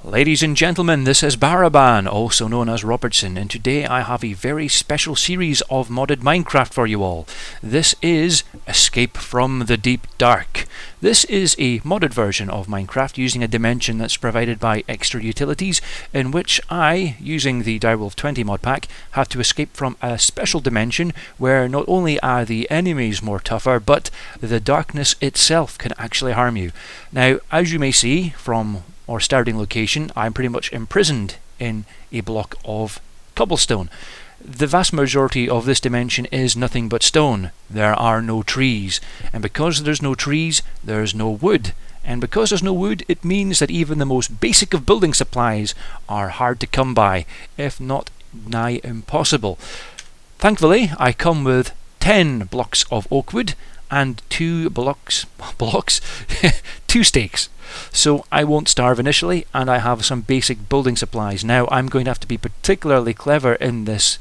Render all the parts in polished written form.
Ladies and gentlemen, this is Baraban, also known as Robertson, and today I have a very special series of modded Minecraft for you all. This is Escape from the Deep Dark. This is a modded version of Minecraft using a dimension that's provided by extra utilities, in which I, using the Direwolf 20 mod pack, have to escape from a special dimension where not only are the enemies more tougher, but the darkness itself can actually harm you. Now, as you may see from our starting location, I'm pretty much imprisoned in a block of cobblestone. The vast majority of this dimension is nothing but stone. There are no trees, and because there's no trees, there's no wood. And because there's no wood, it means that even the most basic of building supplies are hard to come by, if not nigh impossible. Thankfully, I come with 10 blocks of oak wood and 2 2 stakes. So I won't starve initially, and I have some basic building supplies. Now I'm going to have to be particularly clever in this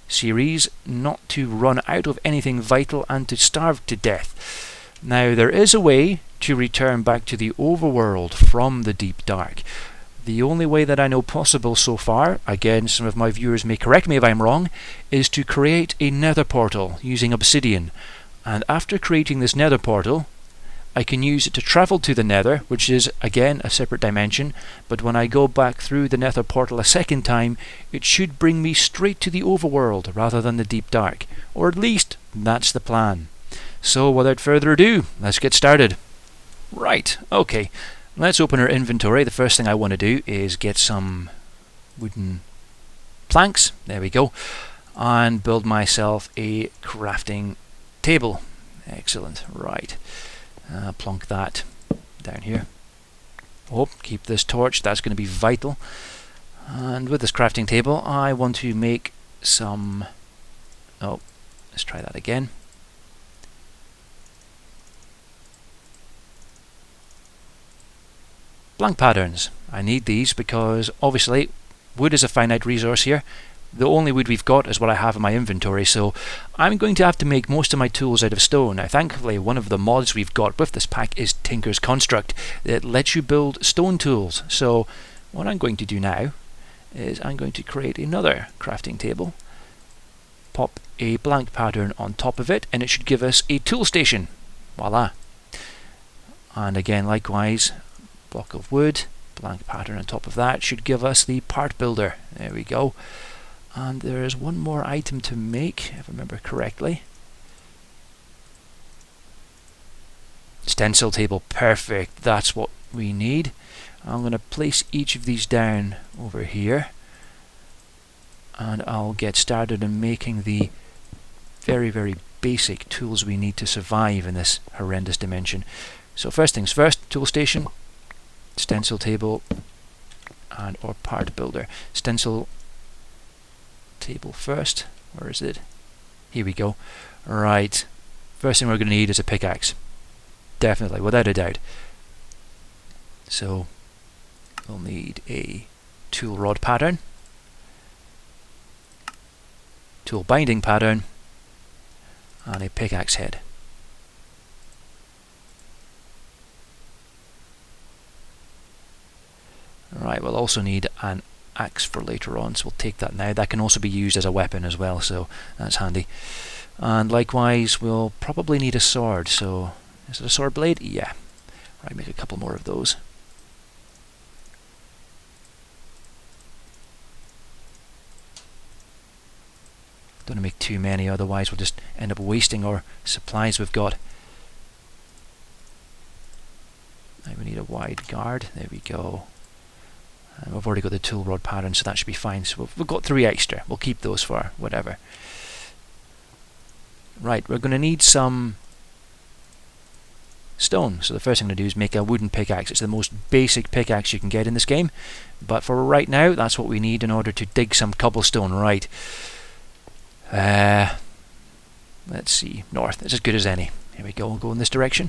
series not to run out of anything vital and to starve to death. Now there is a way to return back to the overworld from the deep dark. The only way that I know possible so far, again some of my viewers may correct me if I'm wrong, is to create a nether portal using obsidian. And after creating this nether portal, I can use it to travel to the nether, which is again a separate dimension, but when I go back through the nether portal a second time, it should bring me straight to the overworld rather than the deep dark. Or at least, that's the plan. So without further ado, let's get started. Right, okay, let's open our inventory. The first thing I want to do is get some wooden planks, there we go, and build myself a crafting table. Excellent, right. Plonk that down here. Oh, keep this torch, that's going to be vital. And with this crafting table, I want to make some... Oh, let's try that again. Blank patterns. I need these because obviously wood is a finite resource here. The only wood we've got is what I have in my inventory, so I'm going to have to make most of my tools out of stone. Now thankfully one of the mods we've got with this pack is Tinker's Construct. It lets you build stone tools. So what I'm going to do now is I'm going to create another crafting table, pop a blank pattern on top of it, and it should give us a tool station. Voila. And again likewise, block of wood, blank pattern on top of that should give us the part builder. There we go. And there is one more item to make, if I remember correctly. Stencil table, perfect, that's what we need. I'm going to place each of these down over here, and I'll get started in making the very, very basic tools we need to survive in this horrendous dimension. So first things first, tool station, stencil table, and or part builder. Stencil table first. Where is it? Here we go. Right. First thing we're going to need is a pickaxe. Definitely, without a doubt. So we'll need a tool rod pattern, tool binding pattern, and a pickaxe head. Right, we'll also need an axe for later on, so we'll take that now. That can also be used as a weapon as well, so that's handy. And likewise we'll probably need a sword, so is it a sword blade? Yeah. Right, make a couple more of those. Don't want to make too many, otherwise we'll just end up wasting our supplies we've got. Now we need a wide guard, there we go. And we've already got the tool rod pattern, so that should be fine. So we've got 3 extra. We'll keep those for whatever. Right, we're going to need some stone. So the first thing I'm going to do is make a wooden pickaxe. It's the most basic pickaxe you can get in this game. But for right now, that's what we need in order to dig some cobblestone. Right. Let's see. North. It's as good as any. Here we go. We'll go in this direction.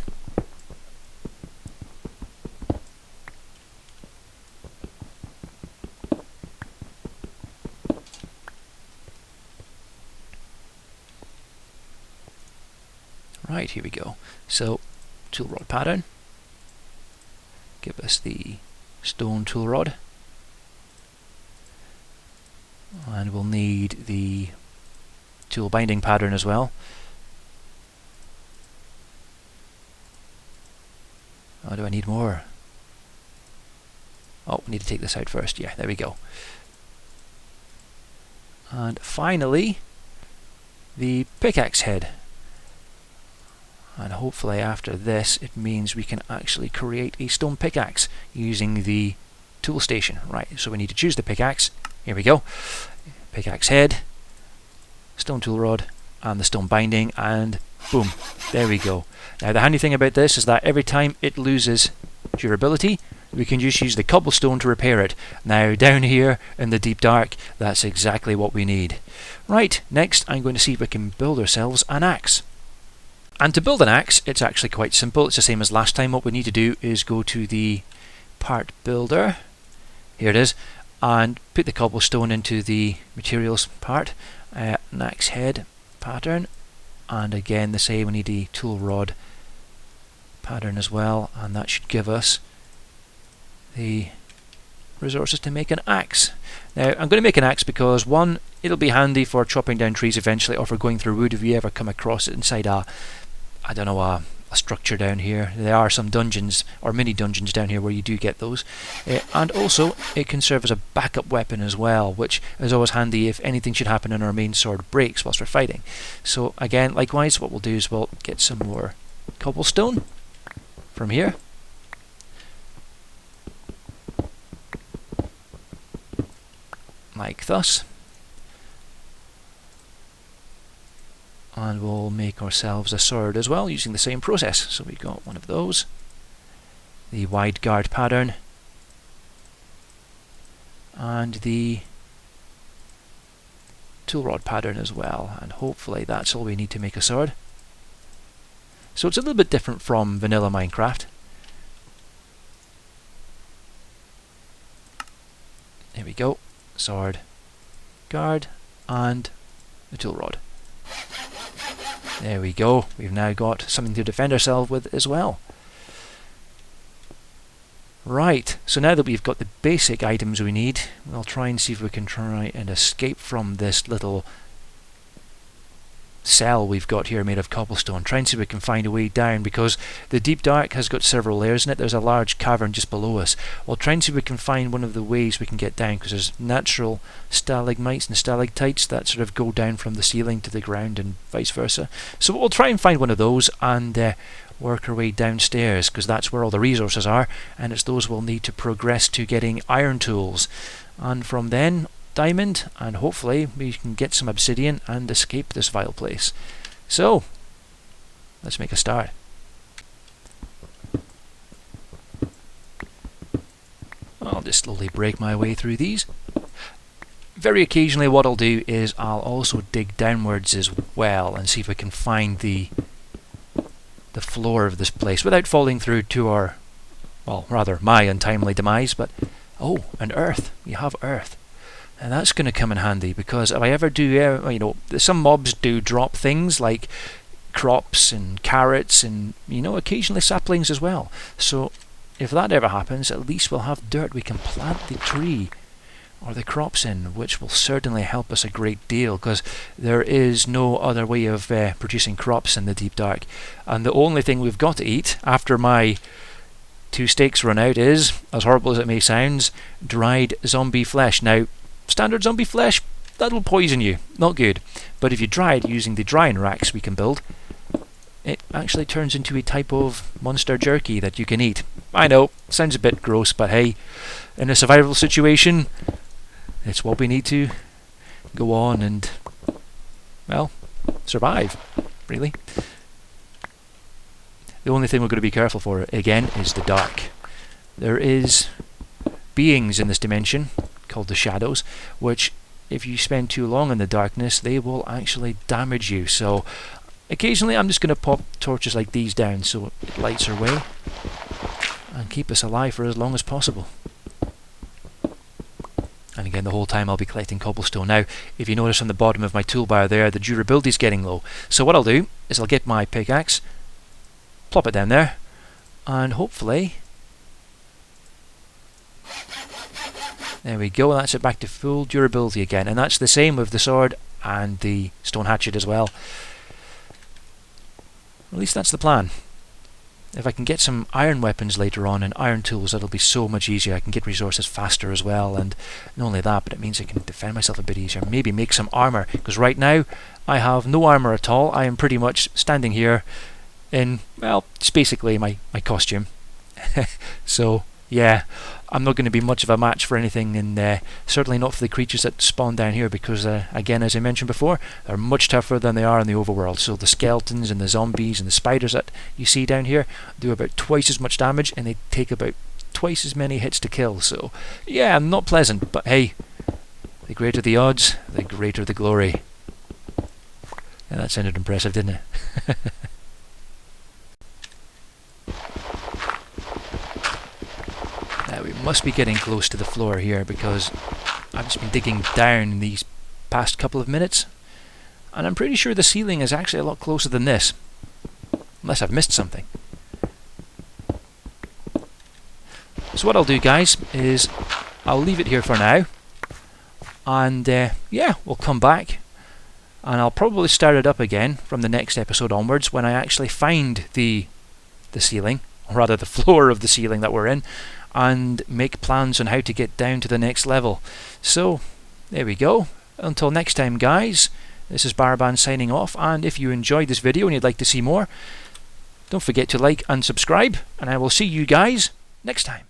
Right, here we go. So, tool rod pattern. Give us the stone tool rod. And we'll need the tool binding pattern as well. Oh, do I need more? Oh, we need to take this out first. Yeah, there we go. And finally, the pickaxe head. And hopefully after this, it means we can actually create a stone pickaxe using the tool station. Right, so we need to choose the pickaxe. Here we go. Pickaxe head, stone tool rod, and the stone binding, and boom, there we go. Now the handy thing about this is that every time it loses durability, we can just use the cobblestone to repair it. Now down here in the deep dark, that's exactly what we need. Right, next I'm going to see if we can build ourselves an axe. And to build an axe, it's actually quite simple. It's the same as last time. What we need to do is go to the part builder. Here it is. And put the cobblestone into the materials part. An axe head pattern. And again, the same, we need the tool rod pattern as well. And that should give us the resources to make an axe. Now, I'm going to make an axe because, one, it'll be handy for chopping down trees eventually, or for going through wood if you ever come across it inside a structure down here. There are some dungeons or mini dungeons down here where you do get those, and also it can serve as a backup weapon as well, which is always handy if anything should happen and our main sword breaks whilst we're fighting. So again, likewise, what we'll do is we'll get some more cobblestone from here. Like thus. And we'll make ourselves a sword as well using the same process. So we've got one of those, the wide guard pattern, and the tool rod pattern as well, and hopefully that's all we need to make a sword. So it's a little bit different from vanilla Minecraft. There we go, sword, guard, and the tool rod. There we go, we've now got something to defend ourselves with as well. Right, so now that we've got the basic items we need, we'll try and see if we can try and escape from this little cell we've got here made of cobblestone. Try and see if we can find a way down, because the deep dark has got several layers in it. There's a large cavern just below us. We'll try and see if we can find one of the ways we can get down, because there's natural stalagmites and stalactites that sort of go down from the ceiling to the ground and vice versa. So we'll try and find one of those and work our way downstairs, because that's where all the resources are, and it's those we'll need to progress to getting iron tools, and from then diamond, and hopefully we can get some obsidian and escape this vile place. So let's make a start. I'll just slowly break my way through these. Very occasionally what I'll do is I'll also dig downwards as well and see if we can find the floor of this place without falling through to our, well, rather my untimely demise. But oh, and earth, we have earth. And that's going to come in handy, because if I ever do, some mobs do drop things like crops and carrots and, occasionally saplings as well. So if that ever happens, at least we'll have dirt we can plant the tree or the crops in, which will certainly help us a great deal, because there is no other way of producing crops in the deep dark. And the only thing we've got to eat after my 2 steaks run out is, as horrible as it may sound, dried zombie flesh. Now, standard zombie flesh, that'll poison you, not good. But if you dry it using the drying racks we can build, it actually turns into a type of monster jerky that you can eat. I know, sounds a bit gross, but hey, in a survival situation, it's what we need to go on and, well, survive, really. The only thing we're going to be careful for, again, is the dark. There is beings in this dimension called the shadows, which if you spend too long in the darkness, they will actually damage you. So occasionally I'm just going to pop torches like these down so it lights our way and keep us alive for as long as possible. And again, the whole time I'll be collecting cobblestone. Now, if you notice on the bottom of my toolbar there, the durability is getting low. So what I'll do is I'll get my pickaxe, plop it down there, and hopefully There we go, that's it back to full durability again. And that's the same with the sword and the stone hatchet as well. At least that's the plan. If I can get some iron weapons later on and iron tools, that'll be so much easier. I can get resources faster as well, and not only that, but it means I can defend myself a bit easier. Maybe make some armor, because right now I have no armor at all. I am pretty much standing here in, well, it's basically my costume. So yeah, I'm not going to be much of a match for anything, and certainly not for the creatures that spawn down here, because again, as I mentioned before, they're much tougher than they are in the overworld. So the skeletons and the zombies and the spiders that you see down here do about twice as much damage, and they take about twice as many hits to kill. So yeah, not pleasant, but hey, the greater the odds, the greater the glory. Yeah, that sounded impressive, didn't it? We must be getting close to the floor here, because I've just been digging down these past couple of minutes, and I'm pretty sure the ceiling is actually a lot closer than this, unless I've missed something. So what I'll do, guys, is I'll leave it here for now, and yeah, we'll come back, and I'll probably start it up again from the next episode onwards, when I actually find the ceiling, or rather the floor of the ceiling that we're in, and make plans on how to get down to the next level. So there we go. Until next time, guys, this is Baraban signing off, and if you enjoyed this video and you'd like to see more, don't forget to like and subscribe, and I will see you guys next time.